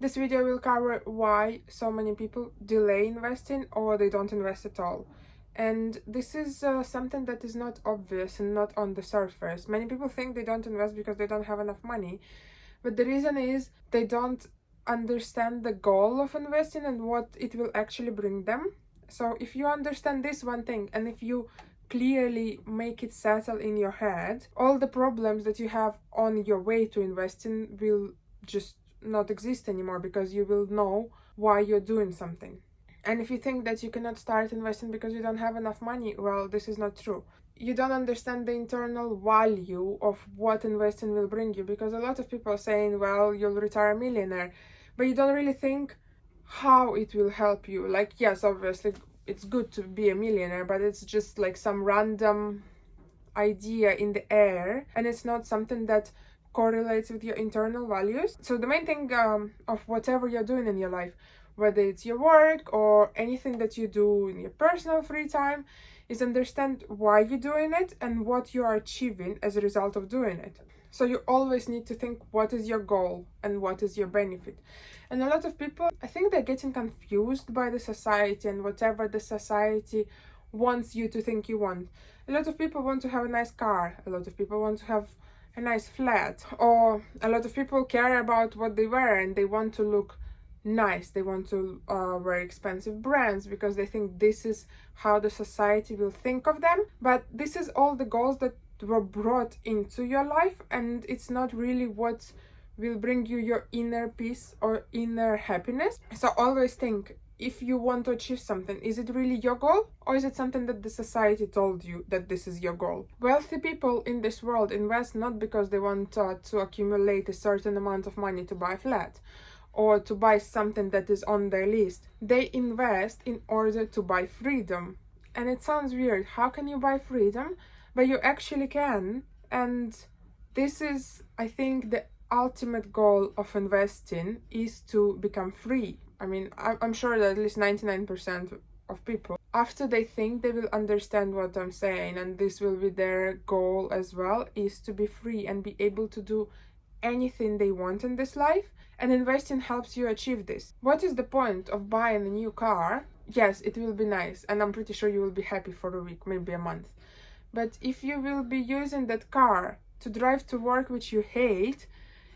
This video will cover why so many people delay investing or they don't invest at all. And this is something that is not obvious and not on the surface. Many people think they don't invest because they don't have enough money, but the reason is they don't understand the goal of investing and what it will actually bring them. So if you understand this one thing, and if you clearly make it settle in your head, all the problems that you have on your way to investing will just not exist anymore, because you will know why you're doing something. And if you think that you cannot start investing because you don't have enough money, well, this is not true. You don't understand the internal value of what investing will bring you, because a lot of people are saying, well, you'll retire a millionaire, but you don't really think how it will help you. Like, yes, obviously it's good to be a millionaire, but it's just like some random idea in the air, and it's not something that correlates with your internal values. So the main thing of whatever you're doing in your life, whether it's your work or anything that you do in your personal free time, is understand why you're doing it and what you are achieving as a result of doing it. So you always need to think what is your goal and what is your benefit. And a lot of people, I think they're getting confused by the society and whatever the society wants you to think you want. A lot of people want to have a nice car, a lot of people want to have a nice flat, or a lot of people care about what they wear and they want to look nice. They want to wear expensive brands because they think this is how the society will think of them. But this is all the goals that were brought into your life, and it's not really what will bring you your inner peace or inner happiness. So always think, if you want to achieve something, is it really your goal, or is it something that the society told you that this is your goal? Wealthy people in this world invest not because they want to accumulate a certain amount of money to buy a flat or to buy something that is on their list. They invest in order to buy freedom. And it sounds weird. How can you buy freedom? But you actually can. And this is, I think, the ultimate goal of investing, is to become free. I mean, I'm sure that at least 99% of people, after they think, they will understand what I'm saying, and this will be their goal as well, is to be free and be able to do anything they want in this life. And investing helps you achieve this. What is the point of buying a new car? Yes, it will be nice, and I'm pretty sure you will be happy for a week, maybe a month. But if you will be using that car to drive to work, which you hate,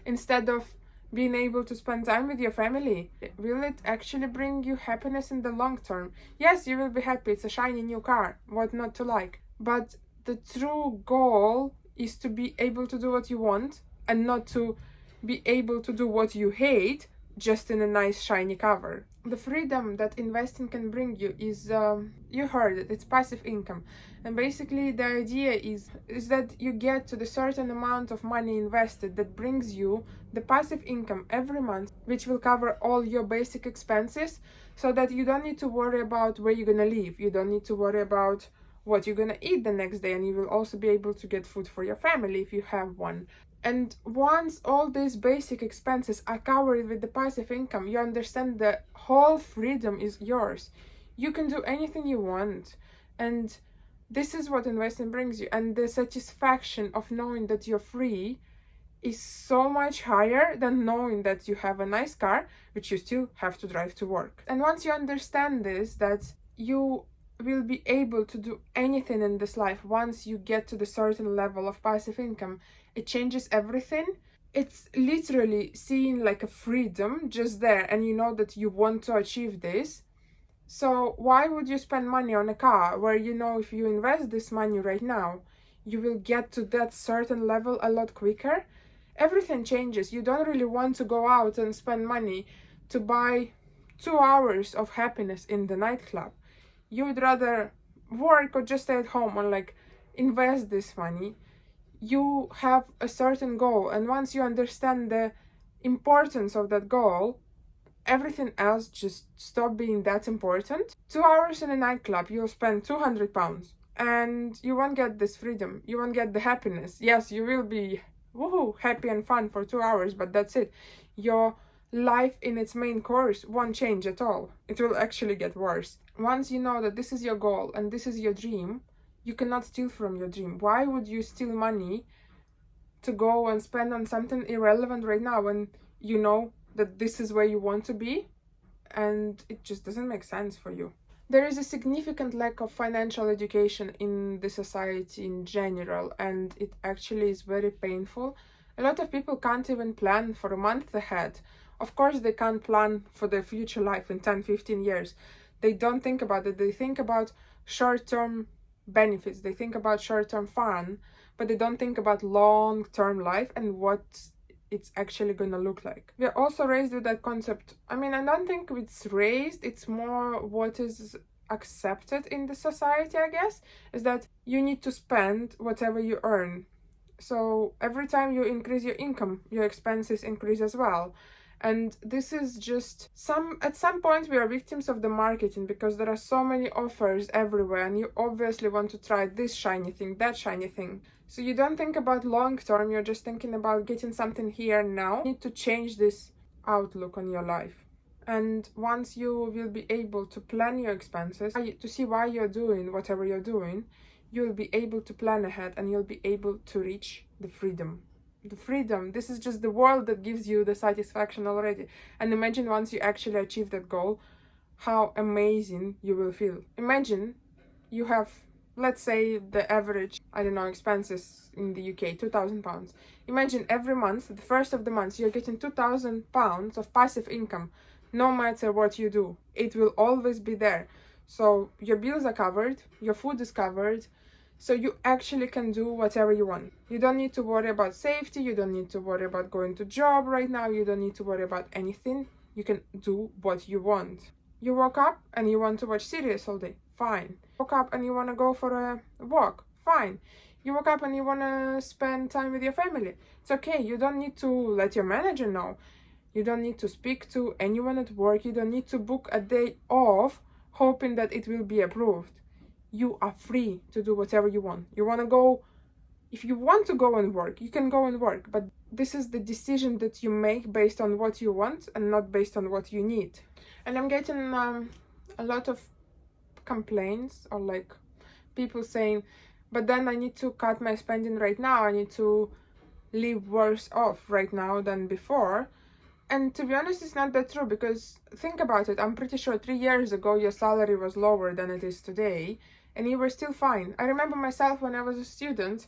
instead of being able to spend time with your family, will it actually bring you happiness in the long term? Yes, you will be happy, it's a shiny new car, what not to like? But the true goal is to be able to do what you want, and not to be able to do what you hate just in a nice shiny cover. The freedom that investing can bring you is, you heard it, it's passive income. And basically the idea is that you get to the certain amount of money invested that brings you the passive income every month, which will cover all your basic expenses, so that you don't need to worry about where you're gonna live, you don't need to worry about what you're gonna eat the next day, and you will also be able to get food for your family if you have one. And once all these basic expenses are covered with the passive income, you understand the whole freedom is yours. You can do anything you want, and this is what investing brings you. And the satisfaction of knowing that you're free is so much higher than knowing that you have a nice car, which you still have to drive to work. And once you understand this, that you will be able to do anything in this life, once you get to the certain level of passive income, it changes everything. It's literally seeing like a freedom just there, and you know that you want to achieve this. So why would you spend money on a car where you know if you invest this money right now, you will get to that certain level a lot quicker? Everything changes. You don't really want to go out and spend money to buy 2 hours of happiness in the nightclub. You would rather work or just stay at home and like invest this money. You have a certain goal, and once you understand the importance of that goal, everything else just stop being that important. 2 hours in a nightclub, you'll spend £200, and you won't get this freedom, you won't get the happiness. Yes, you will be woohoo happy and fun for 2 hours, but that's it. Your life in its main course won't change at all. It will actually get worse. Once you know that this is your goal and this is your dream, you cannot steal from your dream. Why would you steal money to go and spend on something irrelevant right now when you know that this is where you want to be, and it just doesn't make sense for you. There is a significant lack of financial education in the society in general, and it actually is very painful. A lot of people can't even plan for a month ahead. Of course, they can't plan for their future life in 10-15 years. They don't think about it. They think about short-term benefits. They think about short-term fun, but they don't think about long-term life and what it's actually gonna look like. We are also raised with that concept. I mean, I don't think it's raised, it's more what is accepted in the society, I guess, is that you need to spend whatever you earn. So every time you increase your income, your expenses increase as well. And this is just at some point we are victims of the marketing, because there are so many offers everywhere and you obviously want to try this shiny thing, that shiny thing. So you don't think about long term, you're just thinking about getting something here and now. You need to change this outlook on your life. And once you will be able to plan your expenses, to see why you're doing whatever you're doing, you'll be able to plan ahead and you'll be able to reach the freedom. The freedom, this is just the world that gives you the satisfaction already. And imagine once you actually achieve that goal, how amazing you will feel. Imagine you have, let's say, the average, I don't know, expenses in the UK, £2,000. Imagine every month, the first of the month, you're getting £2,000 of passive income, no matter what you do. It will always be there. So your bills are covered, your food is covered, so you actually can do whatever you want. You don't need to worry about safety, you don't need to worry about going to job right now, you don't need to worry about anything. You can do what you want. You woke up and you want to watch series all day, fine. You woke up and you want to go for a walk, fine. You woke up and you want to spend time with your family, it's okay. You don't need to let your manager know. You don't need to speak to anyone at work. You don't need to book a day off hoping that it will be approved. You are free to do whatever you want. You want to go, if you want to go and work, you can go and work, but this is the decision that you make based on what you want and not based on what you need. And I'm getting a lot of complaints, or like people saying, but then I need to cut my spending right now, I need to live worse off right now than before. And to be honest, it's not that true, because think about it, I'm pretty sure 3 years ago your salary was lower than it is today, and you were still fine. I remember myself when I was a student,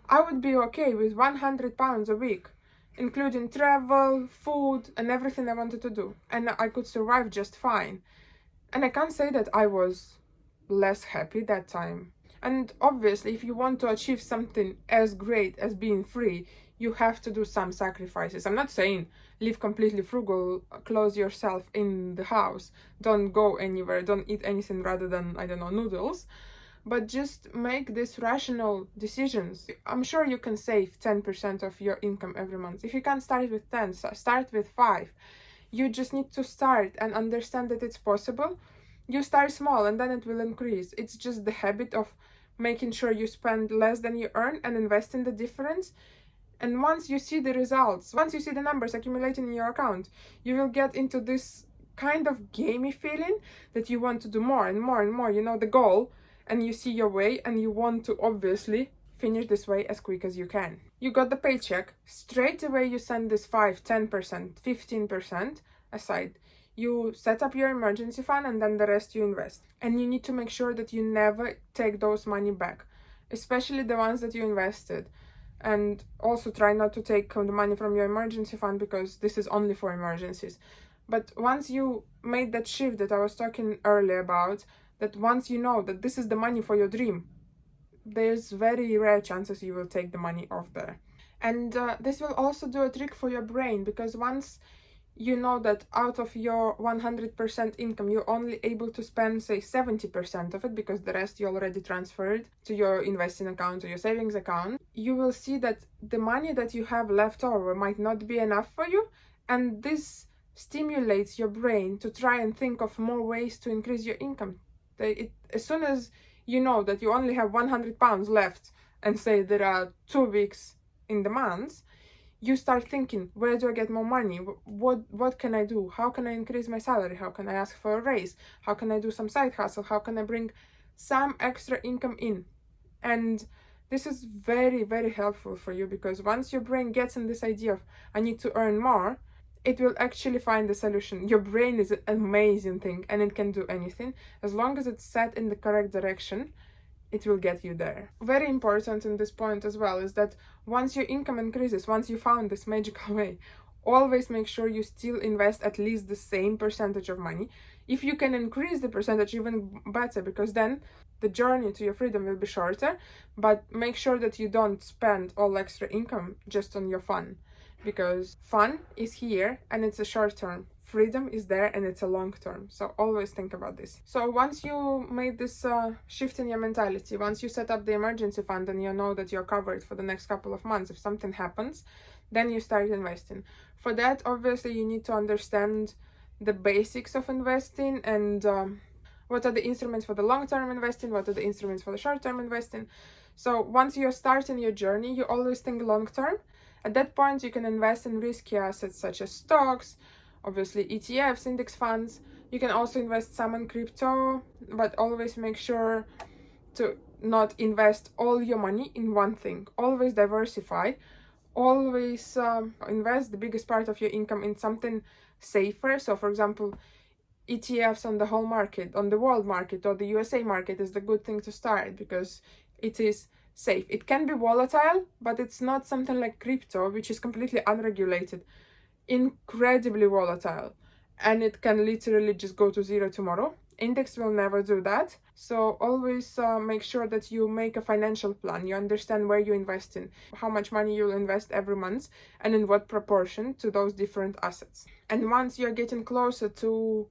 I would be okay with £100 a week, including travel, food, and everything I wanted to do. And I could survive just fine. And I can't say that I was less happy that time. And obviously, if you want to achieve something as great as being free, you have to do some sacrifices. I'm not saying live completely frugal, close yourself in the house, don't go anywhere, don't eat anything rather than, I don't know, noodles, but just make these rational decisions. I'm sure you can save 10% of your income every month. If you can't start with 10, start with 5. You just need to start and understand that it's possible. You start small and then it will increase. It's just the habit of making sure you spend less than you earn and invest in the difference. And once you see the results, once you see the numbers accumulating in your account, you will get into this kind of gamey feeling that you want to do more and more and more. You know the goal, and you see your way, and you want to obviously finish this way as quick as you can. You got the paycheck, straight away you send this 5, 10%, 15% aside. You set up your emergency fund, and then the rest you invest. And you need to make sure that you never take those money back, especially the ones that you invested. And also try not to take the money from your emergency fund, because this is only for emergencies. But once you made that shift that I was talking earlier about, that once you know that this is the money for your dream, there's very rare chances you will take the money off there. And this will also do a trick for your brain, because once you know that out of your 100% income, you're only able to spend, say, 70% of it, because the rest you already transferred to your investing account or your savings account, you will see that the money that you have left over might not be enough for you. And this stimulates your brain to try and think of more ways to increase your income. As soon as you know that you only have £100 left, and say there are 2 weeks in the month, you start thinking, where do I get more money? What can I do? How can I increase my salary? How can I ask for a raise? How can I do some side hustle? How can I bring some extra income in? And this is very, very helpful for you, because once your brain gets in this idea of I need to earn more, it will actually find the solution. Your brain is an amazing thing and it can do anything. As long as it's set in the correct direction, it will get you there. Very important in this point as well is that once your income increases, once you found this magical way, always make sure you still invest at least the same percentage of money. If you can increase the percentage, even better, because then the journey to your freedom will be shorter. But make sure that you don't spend all extra income just on your fun, because fun is here and it's a short term. Freedom is there and it's a long term. So always think about this. So once you made this shift in your mentality, once you set up the emergency fund and you know that you're covered for the next couple of months if something happens, then you start investing. For that, obviously, you need to understand the basics of investing and what are the instruments for the long-term investing, what are the instruments for the short-term investing. So once you're starting your journey, you always think long-term. At that point, you can invest in risky assets such as stocks, obviously ETFs, index funds. You can also invest some in crypto, but always make sure to not invest all your money in one thing. Always diversify. Always invest the biggest part of your income in something safer. So for example, ETFs on the whole market, on the world market or the USA market is the good thing to start because it is safe. It can be volatile, but it's not something like crypto, which is completely unregulated, incredibly volatile, and it can literally just go to zero tomorrow. Index will never do that. So always make sure that you make a financial plan. You understand where you invest in, how much money you'll invest every month, and in what proportion to those different assets. And once you're getting closer to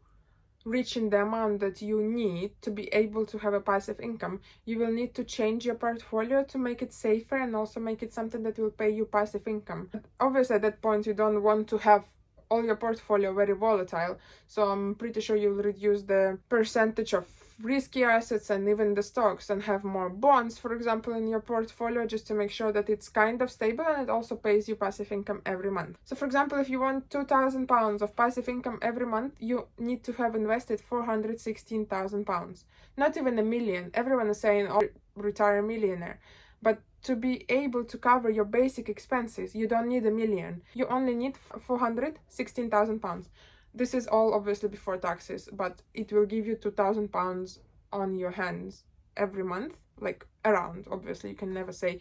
reaching the amount that you need to be able to have a passive income, you will need to change your portfolio to make it safer and also make it something that will pay you passive income. Obviously, at that point, you don't want to have all your portfolio very volatile, so I'm pretty sure you'll reduce the percentage of risky assets and even the stocks and have more bonds, for example, in your portfolio, just to make sure that it's kind of stable and it also pays you passive income every month. So for example, if you want £2,000 of passive income every month, you need to have invested £416,000, not even a million. Everyone is saying, oh, retire a millionaire, but to be able to cover your basic expenses, you don't need a million. You only need £416,000. This is all obviously before taxes, but it will give you £2,000 on your hands every month, like around. Obviously, you can never say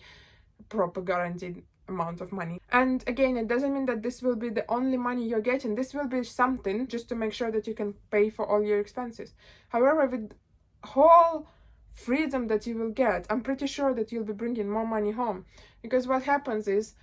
proper guaranteed amount of money. And again, it doesn't mean that this will be the only money you're getting. This will be something just to make sure that you can pay for all your expenses. However, with whole freedom that you will get, I'm pretty sure that you'll be bringing more money home, because what happens is,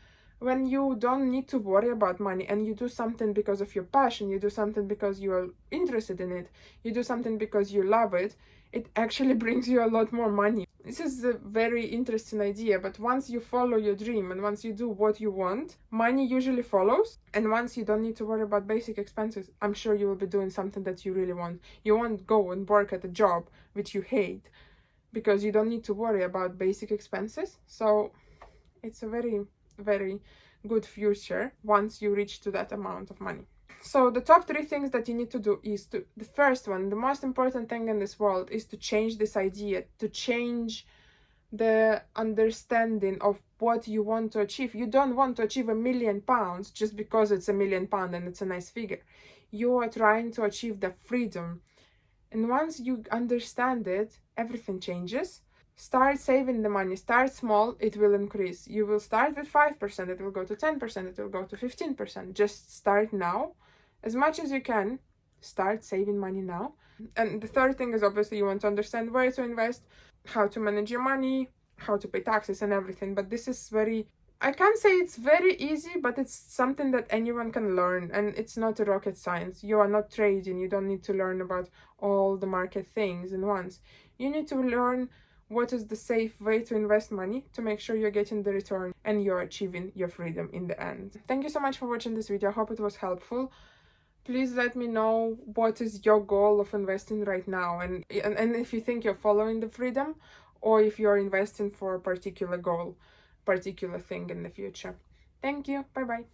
when you don't need to worry about money and you do something because of your passion, you do something because you are interested in it, you do something because you love it, it actually brings you a lot more money. This is a very interesting idea, but once you follow your dream and once you do what you want, money usually follows. And once you don't need to worry about basic expenses, I'm sure you will be doing something that you really want. You won't go and work at a job which you hate because you don't need to worry about basic expenses. So it's a very, very good future once you reach to that amount of money. So the top 3 things that you need to do is the first one, the most important thing in this world, is to change this idea, to change the understanding of what you want to achieve. You don't want to achieve £1 million just because it's £1 million and it's a nice figure. You are trying to achieve the freedom. And once you understand it, everything changes. Start saving the money. Start small, it will increase. You will start with 5%, it will go to 10%, it will go to 15%. Just start now. As much as you can, start saving money now. And the third thing is obviously you want to understand where to invest, how to manage your money, how to pay taxes and everything. But this is I can't say it's very easy, but it's something that anyone can learn, and it's not a rocket science. You are not trading. You don't need to learn about all the market things at once. You need to learn what is the safe way to invest money to make sure you're getting the return and you're achieving your freedom in the end. Thank you so much for watching this video. I hope it was helpful. Please let me know what is your goal of investing right now, and if you think you're following the freedom, or if you're investing for a particular goal, particular thing in the future. Thank you. Bye bye.